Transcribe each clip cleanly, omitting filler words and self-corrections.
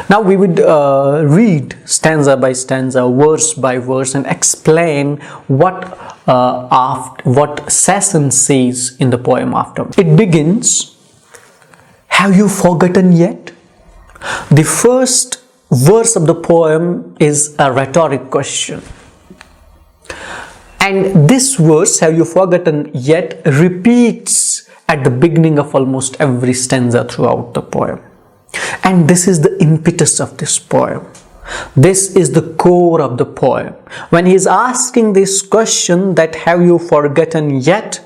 Now we would read stanza by stanza, verse by verse, and explain what Sasson says in the poem after. It begins, "Have you forgotten yet?" The first verse of the poem is a rhetoric question. And this verse, "Have you forgotten yet?" repeats at the beginning of almost every stanza throughout the poem. And this is the impetus of this poem. This is the core of the poem. When he is asking this question that "have you forgotten yet?"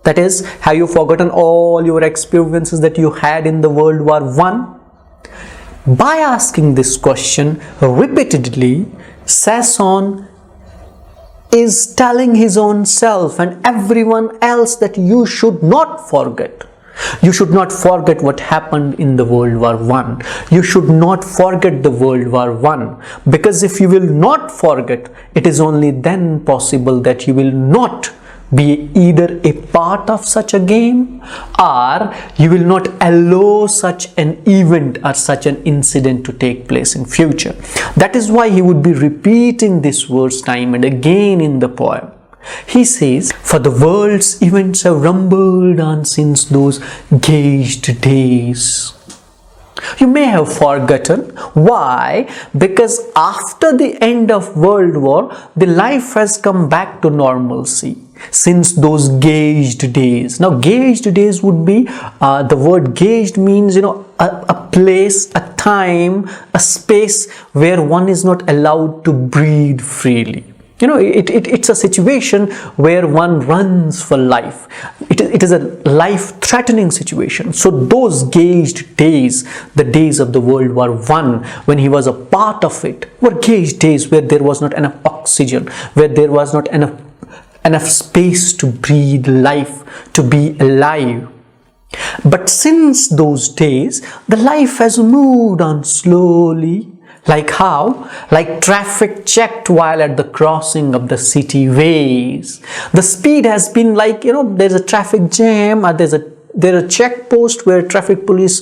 that is, have you forgotten all your experiences that you had in the World War I? By asking this question repeatedly, Sasson is telling his own self and everyone else that you should not forget. You should not forget what happened in the World War I. You should not forget the World War I. Because if you will not forget, it is only then possible that you will not be either a part of such a game, or you will not allow such an event or such an incident to take place in future. That is why he would be repeating this verse time and again in the poem. He says, "For the world's events have rumbled on since those gauged days." You may have forgotten. Why? Because after the end of World War, the life has come back to normalcy since those gauged days. Now, gauged days would be, the word gauged means, a place, a time, a space where one is not allowed to breathe freely. It's a situation where one runs for life. It is a life-threatening situation. So those gauged days, the days of the World War I, when he was a part of it, were gauged days where there was not enough oxygen, where there was not enough space to breathe life, to be alive. But since those days, the life has moved on slowly. Like how? Like traffic checked while at the crossing of the city ways. The speed has been like, there's a traffic jam, or there's a check post where traffic police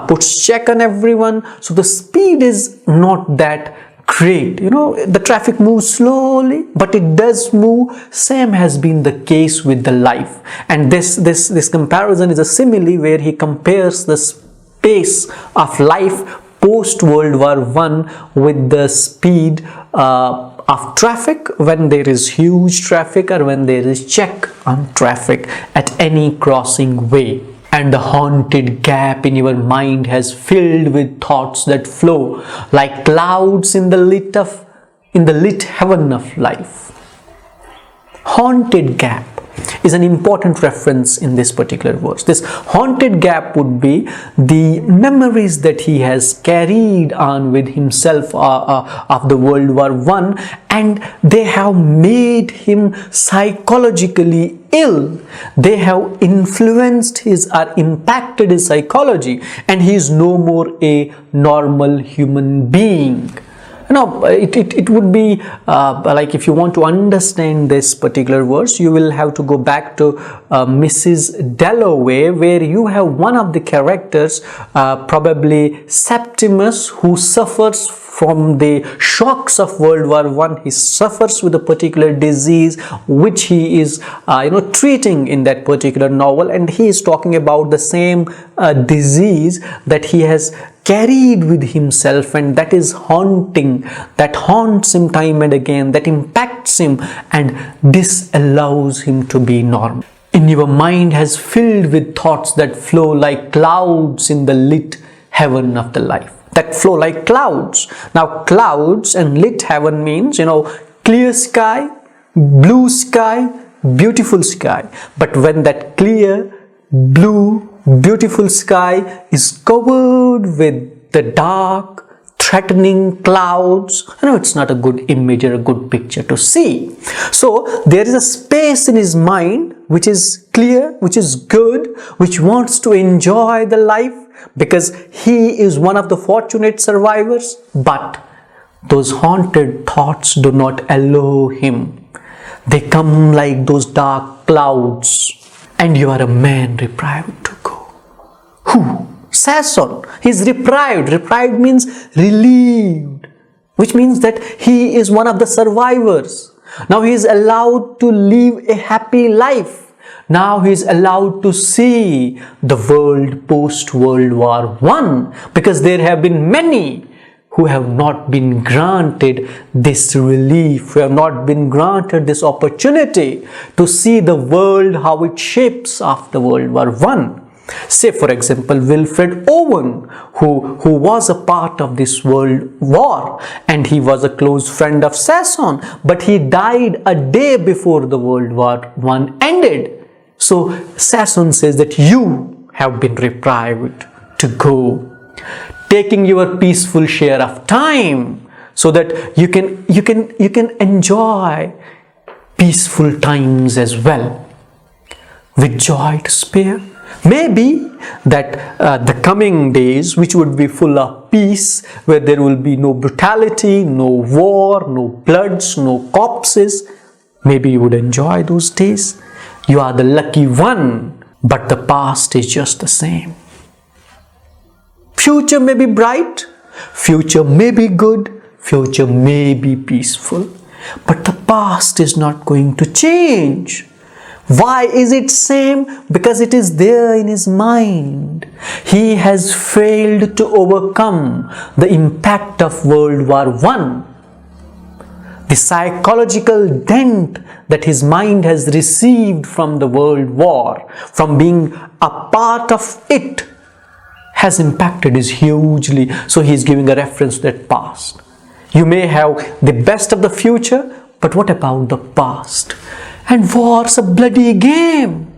puts check on everyone. So the speed is not that great. The traffic moves slowly, but it does move. Same has been the case with the life. And this comparison is a simile where he compares the space of life post World War I with the speed of traffic when there is huge traffic, or when there is check on traffic at any crossing way. And the haunted gap in your mind has filled with thoughts that flow like clouds in the lit heaven of life. Haunted gap is an important reference in this particular verse. This haunted gap would be the memories that he has carried on with himself of the World War I, and they have made him psychologically ill. They have influenced his or impacted his psychology, and he is no more a normal human being. It would be like, if you want to understand this particular verse, you will have to go back to Mrs. Dalloway, where you have one of the characters, probably Septimus, who suffers from the shocks of World War I. He suffers with a particular disease which he is treating in that particular novel, and he is talking about the same disease that he has carried with himself, and that is haunting, that haunts him time and again, that impacts him and disallows him to be normal. In your mind has filled with thoughts that flow like clouds in the lit heaven of the life. That flow like clouds. Now, clouds and lit heaven means, clear sky, blue sky, beautiful sky. But when that clear, blue, beautiful sky is covered with the dark, threatening clouds, it's not a good image or a good picture to see. So there is a space in his mind which is clear, which is good, which wants to enjoy the life, because he is one of the fortunate survivors. But those haunted thoughts do not allow him. They come like those dark clouds, and you are a man deprived to go. Who Sasson. He's reprieved. Reprieved means relieved, which means that he is one of the survivors. Now he is allowed to live a happy life. Now he is allowed to see the world post-World War I, because there have been many who have not been granted this relief, who have not been granted this opportunity to see the world, how it shapes after World War I. Say, for example, Wilfred Owen, who was a part of this world war, and he was a close friend of Sasson, but he died a day before the World War I ended. So Sasson says that you have been reprieved to go, taking your peaceful share of time so that you can enjoy peaceful times as well, with joy to spare. Maybe that the coming days, which would be full of peace, where there will be no brutality, no war, no bloods, no corpses, maybe you would enjoy those days. You are the lucky one, but the past is just the same. Future may be bright, future may be good, future may be peaceful, but the past is not going to change. Why is it same? Because it is there in his mind. He has failed to overcome the impact of World War I. The psychological dent that his mind has received from the World War, from being a part of it, has impacted us hugely. So he is giving a reference to that past. You may have the best of the future, but what about the past? And war's a bloody game.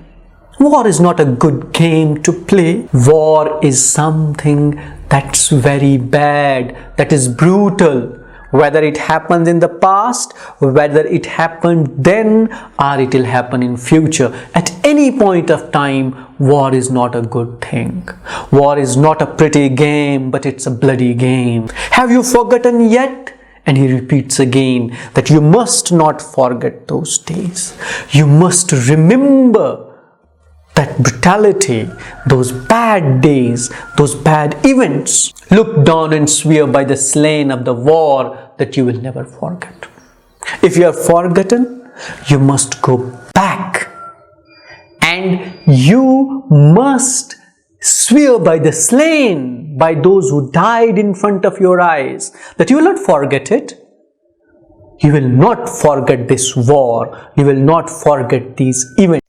War is not a good game to play. War is something that's very bad, that is brutal. Whether it happened in the past, whether it happened then, or it will happen in future. At any point of time, war is not a good thing. War is not a pretty game, but it's a bloody game. Have you forgotten yet? And he repeats again that you must not forget those days. You must remember that brutality, those bad days, those bad events. Look down and swear by the slain of the war that you will never forget. If you have forgotten, you must go back, and you must swear by the slain, by those who died in front of your eyes, that you will not forget it. You will not forget this war. You will not forget these events.